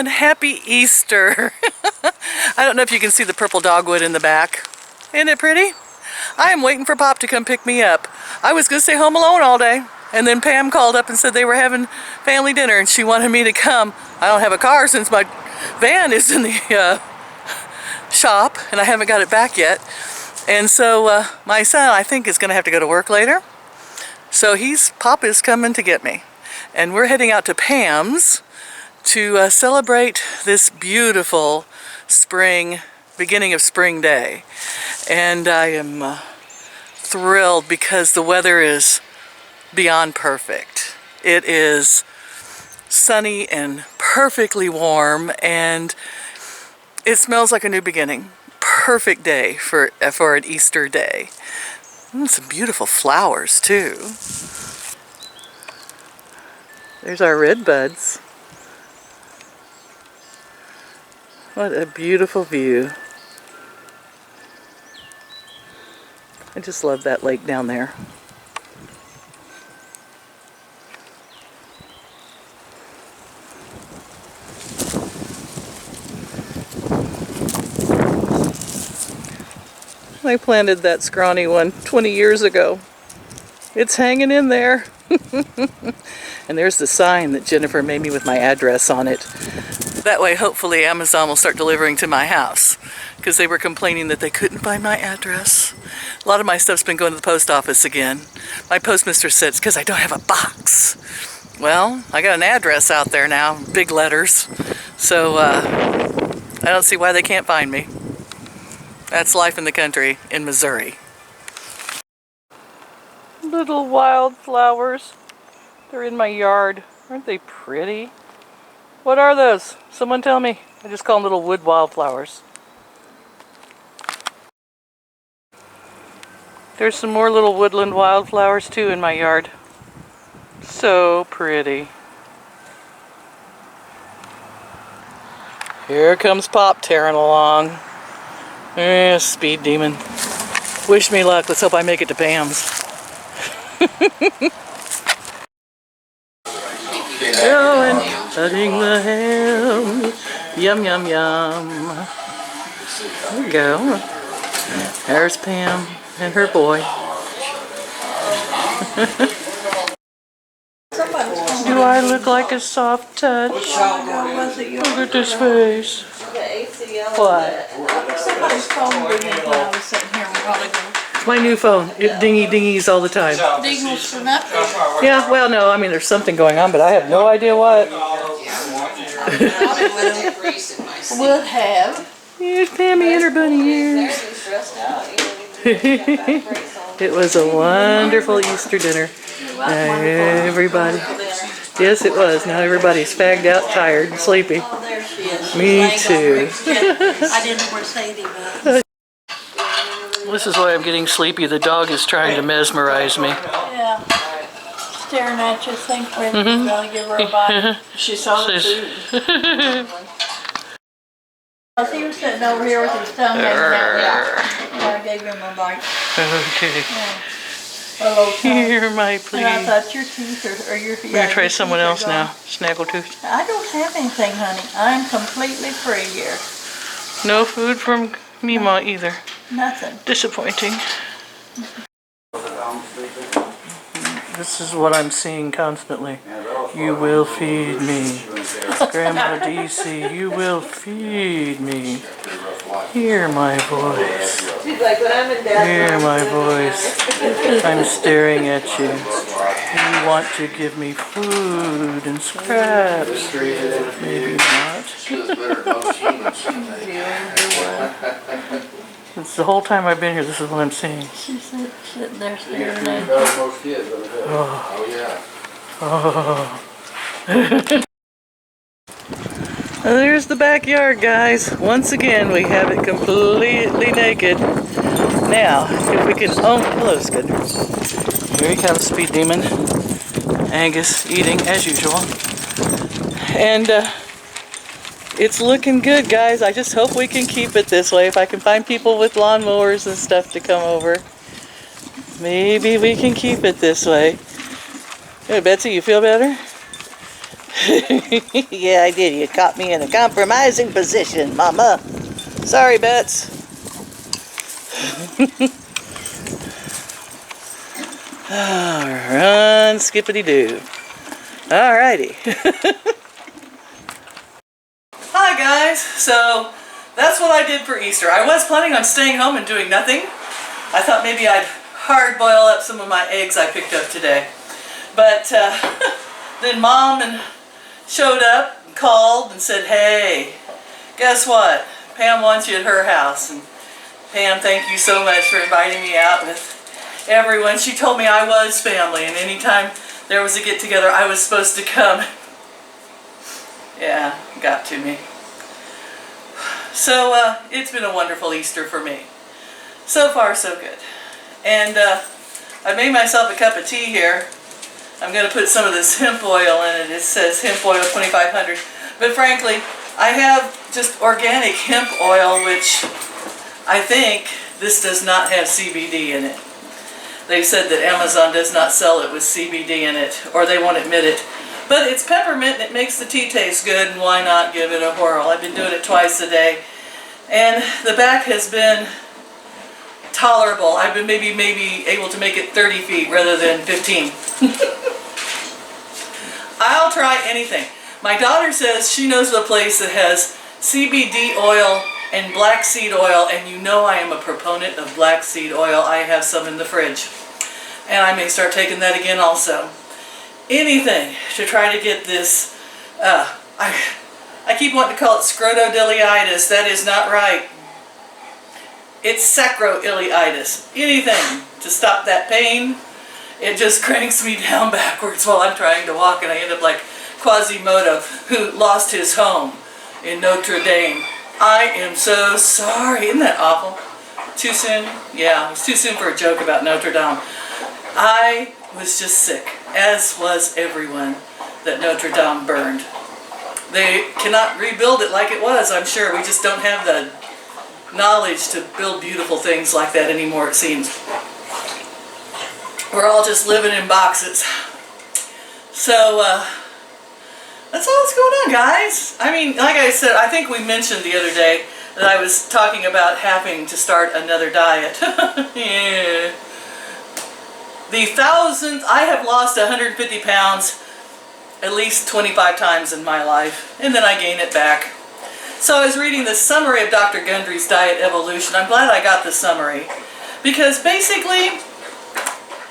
and happy Easter. I don't know if you can see the purple dogwood in the back. Isn't it pretty? I am waiting for Pop to come pick me up. I was going to stay home alone all day, and then Pam called up and said they were having family dinner and she wanted me to come. I don't have a car since my van is in the shop and I haven't got it back yet. And so my son, I think, is going to have to go to work later. So Pop is coming to get me. And we're heading out to Pam's to celebrate this beautiful beginning of spring day. And I am thrilled because the weather is beyond perfect. It is sunny and perfectly warm, and it smells like a new beginning. Perfect day for an Easter day. Some beautiful flowers too. There's our red buds. What a beautiful view. I just love that lake down there. I planted that scrawny one 20 years ago. It's hanging in there. And there's the sign that Jennifer made me with my address on it. That way, hopefully, Amazon will start delivering to my house, because they were complaining that they couldn't find my address. A lot of my stuff's been going to the post office again. My postmistress said it's because I don't have a box. Well, I got an address out there now, big letters. So, I don't see why they can't find me. That's life in the country in Missouri. Little wildflowers. They're in my yard. Aren't they pretty? What are those? Someone tell me. I just call them little wood wildflowers. There's some more little woodland wildflowers too in my yard. So pretty. Here comes Pop tearing along. Speed demon. Wish me luck. Let's hope I make it to Pam's. Going, cutting the ham. Yum, yum, yum. There we go. There's Pam and her boy. Do I look like a soft touch? Look at this face. What? Somebody's phone ringing when I was sitting here a while ago. It's my new phone. It dingies all the time. Dingles for nothing. Yeah, well, no, I mean, there's something going on, but I have no idea what. Would have. Here's Pammy and her bunny ears. It was a wonderful Easter dinner. Everybody. Yes, it was. Now everybody's fagged out, tired, and sleepy. Oh, there she is. Me too. I didn't know where Sadie was. This is why I'm getting sleepy. The dog is trying to mesmerize me. Yeah. Staring at you, think we're gonna give her a bite. She saw the food. He was sitting over here with his tongue hanging out. I gave him a bite. Okay. Yeah. Hello, Here, my please. And I thought your teeth are your. We're going to try someone else now. Snaggletooth. I don't have anything, honey. I'm completely free here. No food from Mima either. Nothing. Disappointing. This is what I'm seeing constantly. You will feed me. Grandma DC, you will feed me. Hear my voice. Hear my voice. I'm staring at you. You want to give me food and scraps. Maybe not. It's the whole time I've been here, this is what I'm seeing. She's sitting there staring at you. Oh, yeah. Oh. There's the backyard, guys. Once again, we have it completely naked. Now, if we can... Oh, hello, Scudder. Here he comes, Speed Demon. Angus eating, as usual. And, it's looking good, guys. I just hope we can keep it this way. If I can find people with lawnmowers and stuff to come over, maybe we can keep it this way. Hey, Betsy, you feel better? Yeah, I did. You caught me in a compromising position, Mama. Sorry, Bets. Oh, run, skippity-doo. Alrighty. Hi, guys. So, that's what I did for Easter. I was planning on staying home and doing nothing. I thought maybe I'd hard boil up some of my eggs I picked up today. But then Mom showed up and called and said, hey, guess what? Pam wants you at her house. And Pam, thank you so much for inviting me out with everyone. She told me I was family, and anytime there was a get-together, I was supposed to come. Yeah, got to me. So, it's been a wonderful Easter for me. So far, so good. And I made myself a cup of tea here. I'm going to put some of this hemp oil in it. It says hemp oil 2500. But frankly, I have just organic hemp oil, which I think this does not have CBD in it. They said that Amazon does not sell it with CBD in it, or they won't admit it. But it's peppermint and it makes the tea taste good, and why not give it a whirl? I've been doing it twice a day. And the back has been tolerable. I've been maybe able to make it 30 feet rather than 15. I'll try anything. My daughter says she knows of a place that has CBD oil and black seed oil, and you know I am a proponent of black seed oil. I have some in the fridge. And I may start taking that again also. Anything to try to get this, I keep wanting to call it scrotodiliitis. That is not right. It's sacroiliitis. Anything to stop that pain. It just cranks me down backwards while I'm trying to walk, and I end up like Quasimodo, who lost his home in Notre Dame. I am so sorry. Isn't that awful? Too soon? Yeah, it was too soon for a joke about Notre Dame. I was just sick, as was everyone that Notre Dame burned. They cannot rebuild it like it was, I'm sure. We just don't have the knowledge to build beautiful things like that anymore, it seems. We're all just living in boxes. So, that's all that's going on, guys. I mean, like I said, I think we mentioned the other day that I was talking about having to start another diet. Yeah. The thousandth, I have lost 150 pounds at least 25 times in my life, and then I gain it back. So I was reading the summary of Dr. Gundry's Diet Evolution. I'm glad I got the summary, because basically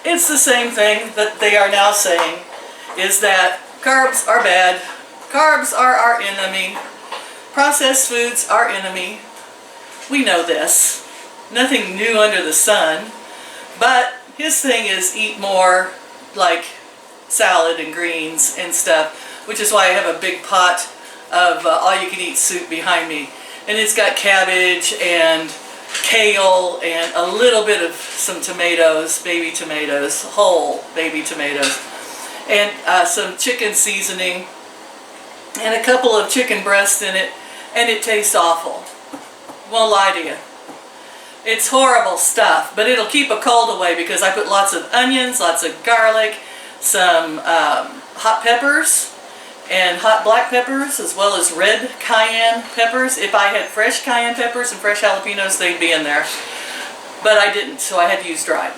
it's the same thing that they are now saying, is that carbs are bad, carbs are our enemy, processed foods are enemy. We know this. Nothing new under the sun. But his thing is eat more like salad and greens and stuff, which is why I have a big pot of all-you-can-eat soup behind me. And it's got cabbage and kale and a little bit of some tomatoes, baby tomatoes, whole baby tomatoes, and some chicken seasoning and a couple of chicken breasts in it, and it tastes awful. Won't lie to you. It's horrible stuff, but it'll keep a cold away because I put lots of onions, lots of garlic, some hot peppers, and hot black peppers, as well as red cayenne peppers. If I had fresh cayenne peppers and fresh jalapenos, they'd be in there. But I didn't, so I had to use dried.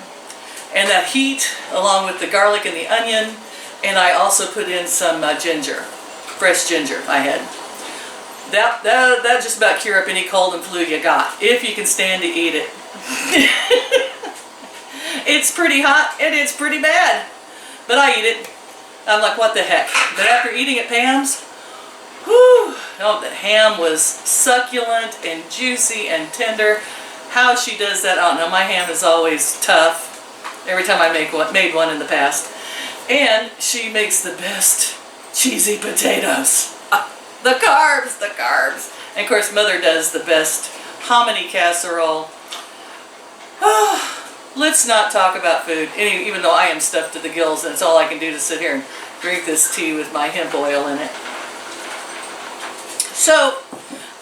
And that heat, along with the garlic and the onion, and I also put in some ginger, fresh ginger I had. That just about cure up any cold and flu you got, if you can stand to eat it. It's pretty hot and it's pretty bad, but I eat it. I'm like, what the heck? But after eating at Pam's, whew, oh, the ham was succulent and juicy and tender. How she does that, I don't know. My ham is always tough every time I made one in the past. And she makes the best cheesy potatoes. The carbs, the carbs. And of course, Mother does the best hominy casserole. Oh, let's not talk about food, even though I am stuffed to the gills, and it's all I can do to sit here and drink this tea with my hemp oil in it. So,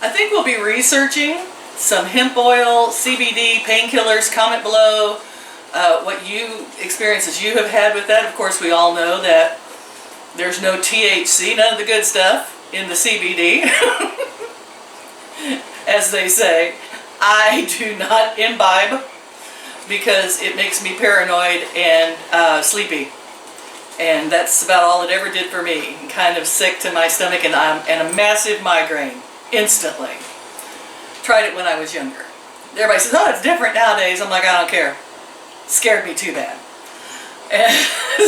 I think we'll be researching some hemp oil, CBD, painkillers. Comment below what experiences you have had with that. Of course, we all know that There's no THC, none of the good stuff in the CBD. As they say, I do not imbibe because it makes me paranoid and sleepy. And that's about all it ever did for me. Kind of sick to my stomach and a massive migraine instantly. Tried it when I was younger. Everybody says, oh, it's different nowadays. I'm like, I don't care. Scared me too bad. And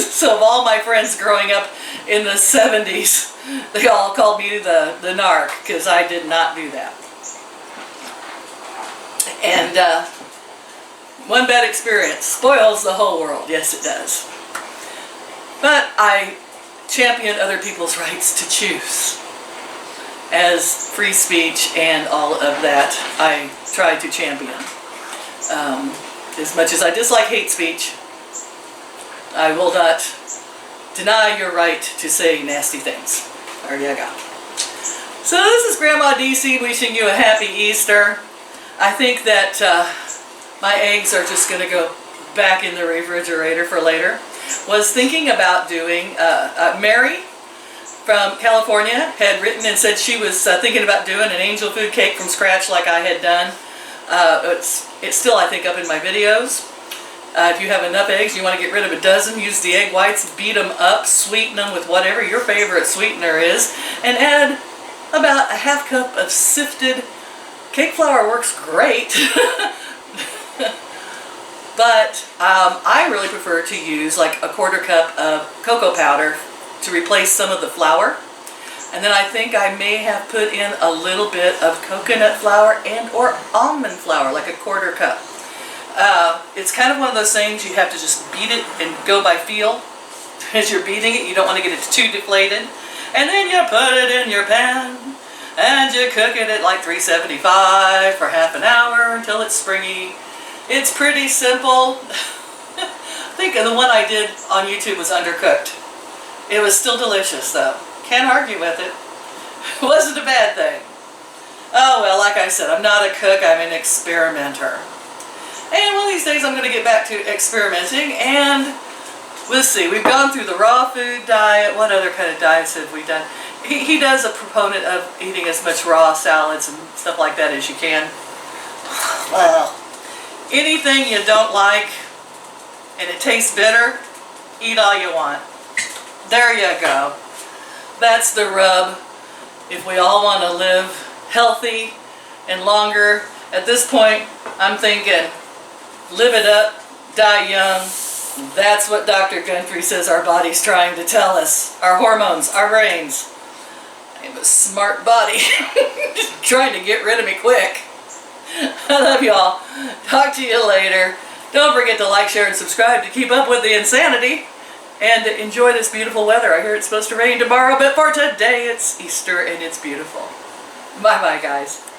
so of all my friends growing up in the 70s, they all called me the narc because I did not do that. And one bad experience spoils the whole world. Yes, it does. But I champion other people's rights to choose. As free speech and all of that, I try to champion. As much as I dislike hate speech, I will not deny your right to say nasty things. There you go. So this is Grandma DC wishing you a happy Easter. I think that my eggs are just going to go back in the refrigerator for later. Was thinking about doing, Mary from California had written and said she was thinking about doing an angel food cake from scratch like I had done. It's still, I think, up in my videos. If you have enough eggs, you want to get rid of a dozen, use the egg whites, beat them up, sweeten them with whatever your favorite sweetener is, and add about a half cup of sifted cake flour. Works great. But I really prefer to use like a quarter cup of cocoa powder to replace some of the flour. And then I think I may have put in a little bit of coconut flour and or almond flour, like a quarter cup. It's kind of one of those things you have to just beat it and go by feel as you're beating it. You don't want to get it too deflated. And then you put it in your pan and you cook it at like 375 for half an hour until it's springy. It's pretty simple. I think the one I did on YouTube was undercooked. It was still delicious though. Can't argue with it. It wasn't a bad thing. Oh well, like I said, I'm not a cook, I'm an experimenter. And one of these days I'm going to get back to experimenting, and we'll see. We've gone through the raw food diet. What other kind of diets have we done? He does a proponent of eating as much raw salads and stuff like that as you can. Well, anything you don't like and it tastes bitter, eat all you want. There you go. That's the rub. If we all want to live healthy and longer, at this point I'm thinking live it up, die young. That's what Dr. Guntry says our body's trying to tell us. Our hormones, our brains. I have a smart body. Just trying to get rid of me quick. I love y'all. Talk to you later. Don't forget to like, share, and subscribe to keep up with the insanity. And enjoy this beautiful weather. I hear it's supposed to rain tomorrow, but for today it's Easter and it's beautiful. Bye-bye, guys.